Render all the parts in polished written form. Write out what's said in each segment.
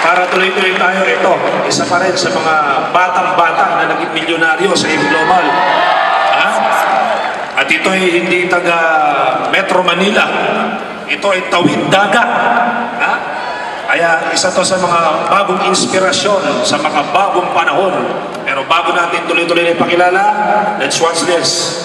Para tuloy-tuloy tayo, ito, isa pa rin sa mga batang-bata na naging milyonaryo sa AIM Global. Ha? At ito ay hindi taga Metro Manila. Ito ay tawid dagat. Ha? Kaya isa to sa mga bagong inspirasyon sa mga bagong panahon. Pero bago natin tuloy-tuloy na ipakilala, let's watch this.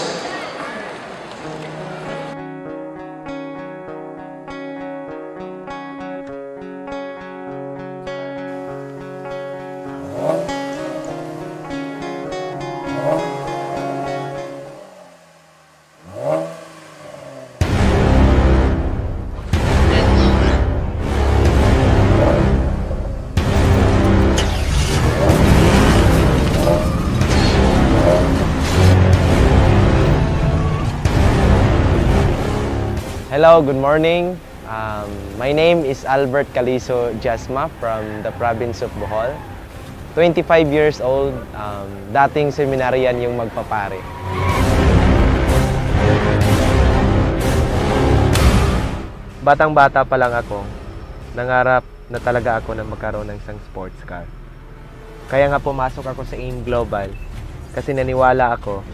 Hello, good morning. My name is Albert Caliso Jasma from the province of Bohol. 25 years old, dating seminaryan yung magpapare. Batang-bata pa lang ako, nangarap na talaga ako na magkaroon ng isang sports car. Kaya nga pumasok ako sa AIM Global kasi naniwala ako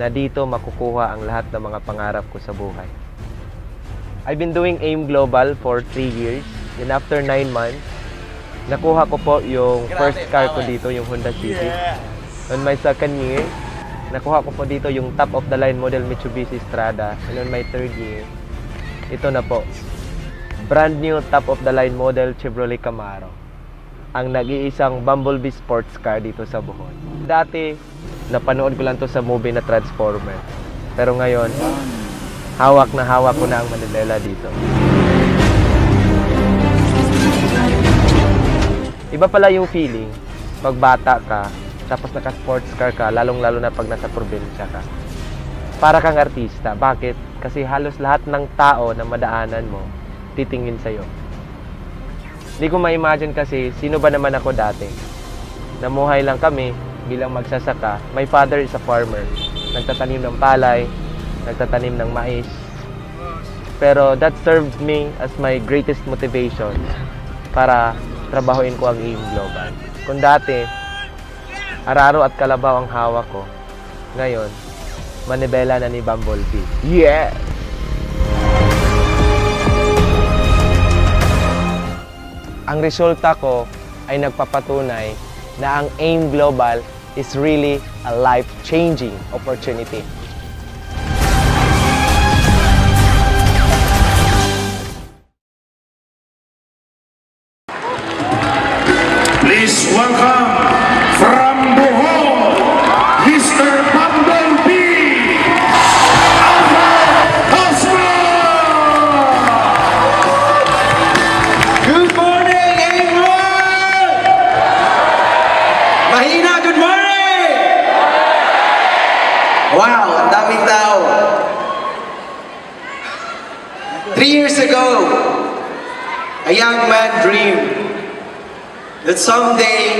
na dito makukuha ang lahat ng mga pangarap ko sa buhay. I've been doing AIM Global for 3 years, and after 9 months, nakuha ko po yung first car ko dito, yung Honda City. On my second year, nakuha ko po dito yung top-of-the-line model Mitsubishi Strada. And on my third year, ito na po, brand new top-of-the-line model Chevrolet Camaro. Ang nag-iisang Bumblebee sports car dito sa Bohol. Dati, napanood ko lang to sa movie na Transformer. Pero ngayon, hawak ko na ang Manibela dito. Iba pala yung feeling pag bata ka, tapos naka-sports car ka, lalong-lalo na pag nasa probinsya ka. Para kang artista. Bakit? Kasi halos lahat ng tao na madaanan mo, titingin sa'yo. Hindi ko ma-imagine kasi, sino ba naman ako dati? Namuhay lang kami bilang magsasaka. My father is a farmer. Nagtatanim ng palay, nagtatanim ng mais. Pero that served me as my greatest motivation para trabahuin ko ang AIM Global. Kung dati, araro at kalabaw ang hawak ko, ngayon, Manibela na ni Bumblebee. Yeah! Ang resulta ko ay nagpapatunay na ang AIM Global is really a life-changing opportunity. Please welcome from Bohol, Mr. Bumblebee, Albert Cosmo! Good morning, everyone! Mahina, good morning! Wow, ang daming tao. 3 years ago, a young man dreamed that someday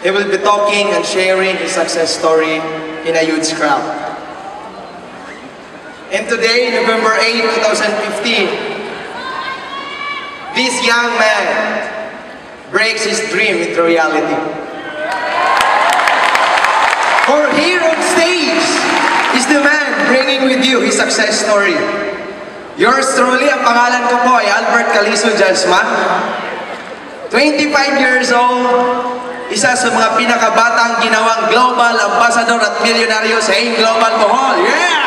he will be talking and sharing his success story in a huge crowd. And today, November 8, 2015, this young man breaks his dream into reality. For here on stage is the man bringing with you his success story. Yours truly, ang pangalan ko po ay Albert Caliso Jasma. 25 years old, isa sa mga pinakabatang ginawang global ambassador at milyonaryo sa AIM Global Bohol. Yeah!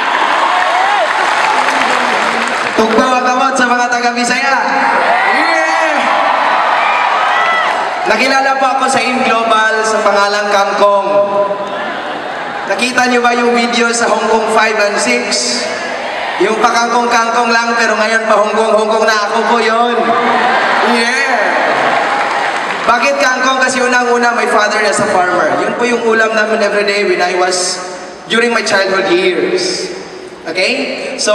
Tugbaw kamot sa mga taga-Bisaya. Yeah! Nakilala po ako sa AIM Global sa pangalang Kangkong. Nakita niyo ba yung video sa Hong Kong 5 and 6? Yung pakangkong-kangkong lang pero ngayon pa Hong Kong na ako po yun. Yeah! Bakit kangkong? Kasi unang-una, my father is a farmer. Yun po yung ulam namin everyday when I was during my childhood years. Okay? So,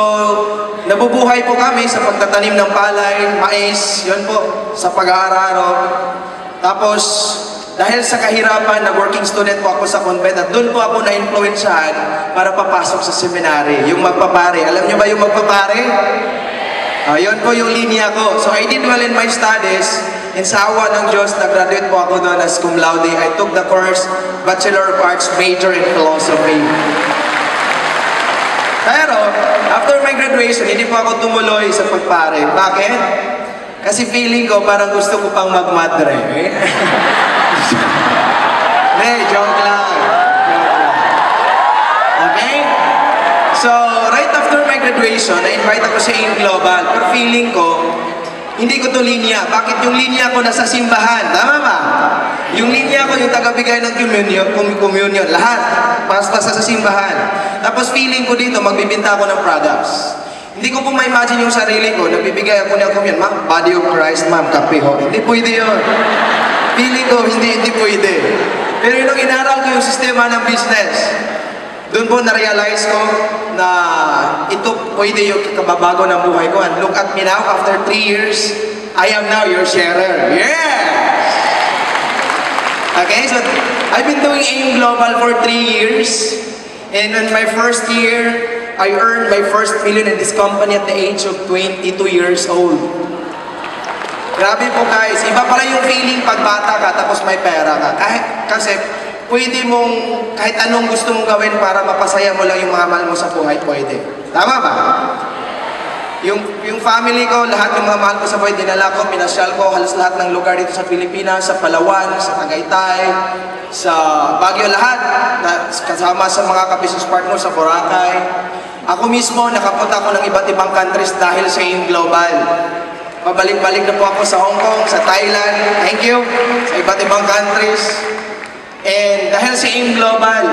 nabubuhay po kami sa pagtatanim ng palay, mais, yun po, sa pag-aararo. Tapos, dahil sa kahirapan, na-working student po ako sa convent at doon po ako na-influensyahan para papasok sa seminary, yung magpapare. Alam niyo ba yung magpapare? Yun po yung linya ko. So, I did well in my studies. and sa awa ng Diyos, nag-graduate po ako doon as cum laude. I took the course Bachelor of Arts, major in Philosophy. Pero, after my graduation, hindi po ako tumuloy sa pagpare. Bakit? Kasi feeling ko, parang gusto ko pang magmadre. Joke lang. Okay? So, right after my graduation, na-invite ako sa AIM Global. Pero feeling ko, hindi ko to linya. Bakit yung linya ko nasa simbahan? Tama ba? Yung linya ko, yung tagabigay ng communion, lahat. Pas-pasa sa simbahan. Tapos feeling ko dito, magbibinta ako ng products. Hindi ko po ma-imagine yung sarili ko, nagbibigay ako ng communion. Ma'am, body of Christ, ma'am, kape ho. Hindi pwede yun. Feeling ko, hindi pwede. Pero yung inaral ko yung sistema ng business, doon po na-realize ko na ito pwede yung kababago ng buhay ko. And look at me now, after 3 years, I am now your sharer. Yes! Okay, so I've been doing AIM Global for 3 years. And in my first year, I earned my first million in this company at the age of 22 years old. Grabe po guys, iba pala yung feeling pag bata ka tapos may pera ka. Kasi pwede mong, kahit anong gusto mong gawin para mapasaya mo lang yung mga mahal mo sa buhay, pwede. Tama ba? Yung family ko, lahat yung mga mahal ko sa buhay, dinala ko, pinasyal ko, halos lahat ng lugar dito sa Pilipinas, sa Palawan, sa Tagaytay, sa Baguio, lahat. Kasama sa mga ka-business partner sa Boracay. Ako mismo, nakapunta ako ng iba't ibang countries dahil sa AIM Global. Pabalik-balik na po ako sa Hong Kong, sa Thailand, thank you, sa iba't ibang countries. And dahil sa AIM Global,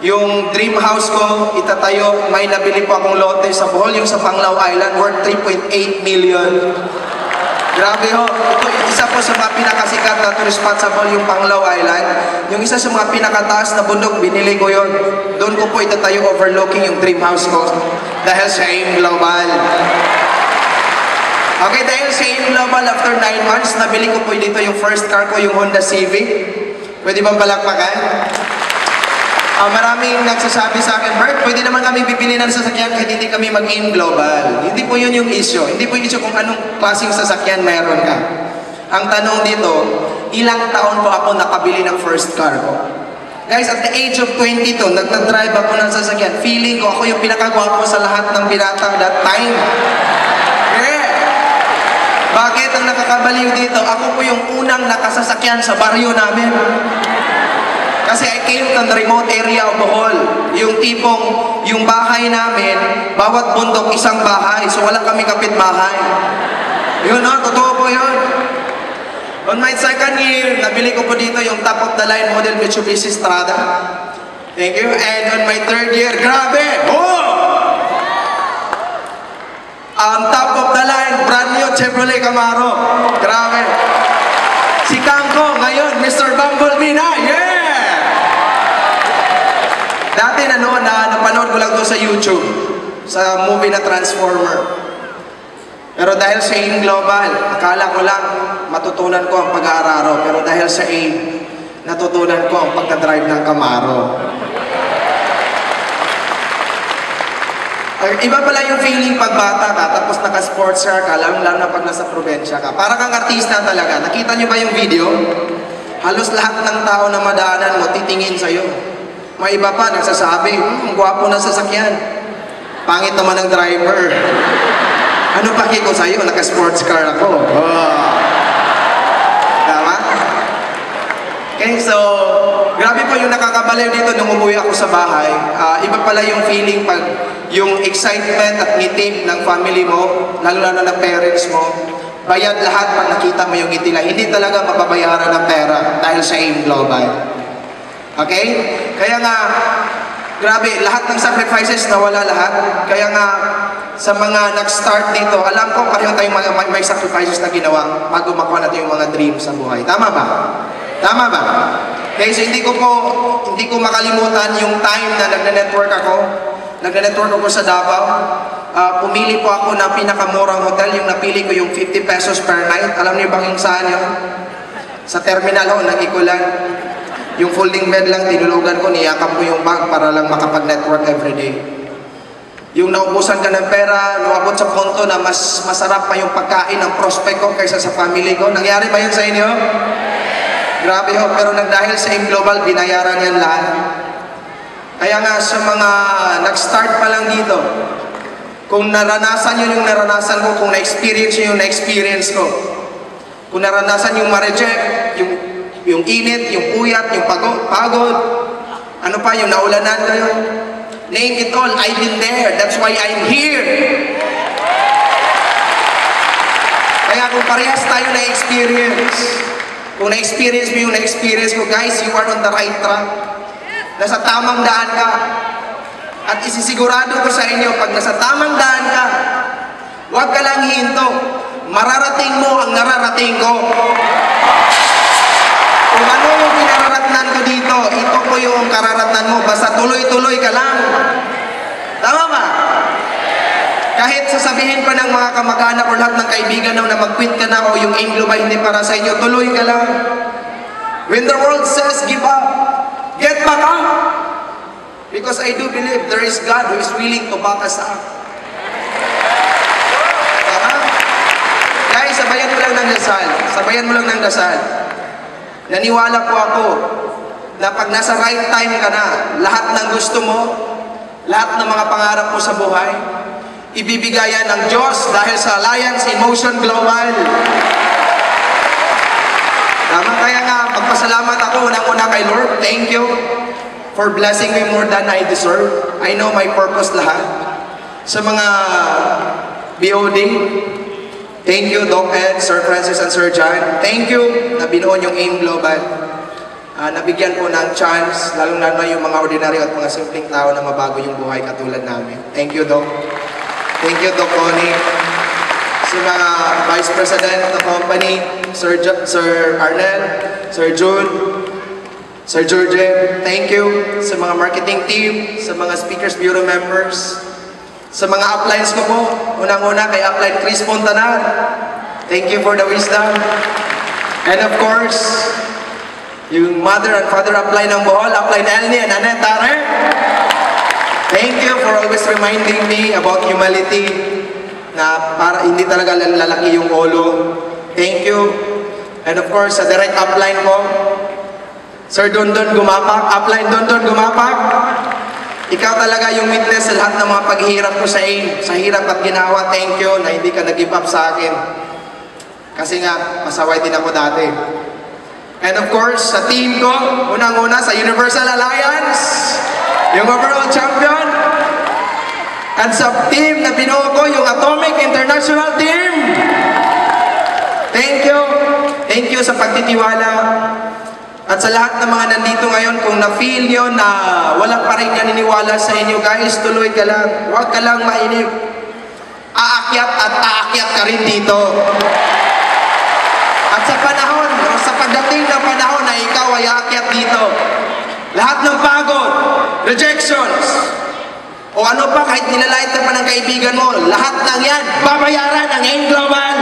yung dream house ko, itatayo, may nabili po akong lote sa Bohol, yung sa Panglao Island, worth 3.8 million. Grabe ho, ito isa po sa mga pinakasikat na tourist spot sa Bohol, yung Panglao Island. Yung isa sa mga pinakataas na bundok, binili ko yon. Doon ko po itatayo overlooking yung dream house ko. Dahil sa AIM Global. Okay, dahil sa AIM Global, after 9 months, nabili ko po dito yung first car ko, yung Honda Civic. Pwede bang palakpakan? Maraming nagsasabi sa akin, Bert, pwede naman kami bibili ng sasakyan kahit hindi kami mag-AIM Global. Hindi po yun yung issue. Hindi po yung issue kung anong klaseng sasakyan meron ka. Ang tanong dito, ilang taon po ako nakabili ng first car ko? Guys, at the age of 22, nagdadrive ako ng sasakyan. Feeling ko ako yung pinakagwapo sa lahat ng binata that time. Bakit ang nakakabaliw dito? Ako po yung unang nakasasakyan sa baryo namin. Kasi I came from the remote area of Bohol. Yung tipong, yung bahay namin, bawat bundok isang bahay. So wala kami kapitbahay. Yun no, totoo po yun. On my second year, nabili ko po dito yung top of the line model Mitsubishi Strada. Thank you. And on my third year, grabe! Oh! Ang top of the line, brand new Chevrolet Camaro. Grabe. Si Kangkong, ngayon, Mr. Bumblebee na. Yeah! Dati napanood ko lang to sa YouTube. Sa movie na Transformer. Pero dahil sa AIM Global, akala ko lang matutunan ko ang pag-aararo. Pero dahil sa AIM, natutunan ko ang pagka-drive ng Camaro. Iba pala yung feeling pag bata ka, tapos naka-sports car ka, lalo na pag nasa probinsya ka. Para kang artista talaga. Nakita niyo ba yung video? Halos lahat ng tao na madaanan mo, titingin sa'yo. May iba pa, nagsasabi, ang gwapo ng sasakyan. Pangit naman ang driver. Ano paki ko sa'yo? Naka-sports car ako. Oh. Tama? Okay, so, grabe po yung nakakabaliw dito nung umuwi ako sa bahay. Iba pala yung feeling pag yung excitement at ngiti ng family mo, lalo na ng parents mo, bayad lahat pag nakita mo yung ngiti lang. Hindi talaga mababayaran ng pera dahil sa AIM Global. Okay? Kaya nga, grabe, lahat ng sacrifices nawala lahat. Kaya nga, sa mga nag-start dito, alam ko pareho tayong may sacrifices na ginawa bago makuha natin yung mga dreams sa buhay. Tama ba? Tama ba? Okay, so hindi ko makalimutan yung time na nagne-network ako. Nagne-network ako sa Davao. Pumili po ako ng pinakamurang hotel. Yung napili ko yung 50 pesos per night. Alam niyo bang yung saan yun? Sa terminal ho, ng Ikulan. Yung folding bed lang, tinulugan ko, niyakap ko yung bag para lang makapag-network everyday. Yung naubusan ka ng pera, lumabot sa punto na mas masarap pa yung pagkain ng prospect ko kaysa sa family ko. Nangyari ba yun sa inyo? Grabe ho, pero dahil sa AIM Global, binayaran yan lahat. Kaya nga sa mga nag-start pa lang dito, kung naranasan yun yung naranasan ko, kung na-experience yun yung na-experience ko, kung naranasan yung ma-reject, yung init, yung puyat, yung pagod, ano pa, yung naulanan kayo, name it all, I've been there. That's why I'm here. Kaya kung parehas tayo na-experience, kung na-experience mo yung na-experience ko, guys, you are on the right track. Nasa tamang daan ka. At isisigurado ko sa inyo, pag nasa tamang daan ka, huwag ka lang hinto. Mararating mo ang nararating ko. Kung ano yung pinararatnan ko dito, ito po yung kararatnan mo. Basta tuloy-tuloy ka lang. Tama ba? Kahit sasabihin pa ng mga kamag-anak o lahat ng kaibigan na mag-quit ka na o yung AIM Global hindi para sa inyo, tuloy ka lang. When the world says give up, get back up. Because I do believe there is God who is willing to back us up. Tama? Guys, sabayan mo lang ng dasal. Sabayan mo lang ng dasal. Naniwala po ako na pag nasa right time ka na, lahat ng gusto mo, lahat ng mga pangarap mo sa buhay, ibibigayan ng Diyos dahil sa Alliance in Motion Global. Tama, kaya nga, magpasalamat ako unang-una kay Lord. Thank you for blessing me more than I deserve. I know my purpose lahat. Sa mga BOD, thank you, Doc Ed, Sir Francis, and Sir John. Thank you na binuon yung AIM Global. Nabigyan po ng chance, lalong lalo yung mga ordinaryo at mga simpleng tao na mabago yung buhay katulad namin. Thank you, Doc. Thank you, Doc Connie. Sa mga Vice President ng company, Sir Arnel, Sir June, Sir George, thank you. Sa mga marketing team, sa mga Speakers Bureau members, sa mga uplines ko po, unang-una kay upline Chris Fontanar, thank you for the wisdom. And of course, yung mother and father upline ng Bohol, upline Elnie and Annette Tare, thank you for always reminding me about humility, na para hindi talaga lalaki yung ulo. Thank you. And of course, sa direct upline ko, Sir Dondon Gumapak, upline Dondon Gumapak, ikaw talaga yung witness sa lahat ng mga paghihirap ko sa AIM. Sa hirap at ginawa, thank you na hindi ka nag-give up sa akin. Kasi nga, masaway din ako dati. And of course, sa team ko, unang-una sa Universal Alliance, yung overall champion. At sa team na binuo ko, yung Atomic International Team. Thank you. Thank you sa pagtitiwala. At sa lahat ng mga nandito ngayon, kung na-feel nyo na wala pa rin naniniwala sa inyo, guys, tuloy ka lang. Huwag ka lang mainip. Aakyat at aakyat ka rin dito. At sa panahon, sa pagdating ng panahon na ikaw ay aakyat dito, lahat ng pagod, rejections, o ano pa, kahit nilalait ka pa ng kaibigan mo, lahat ng yan, babayaran ng AIM Global.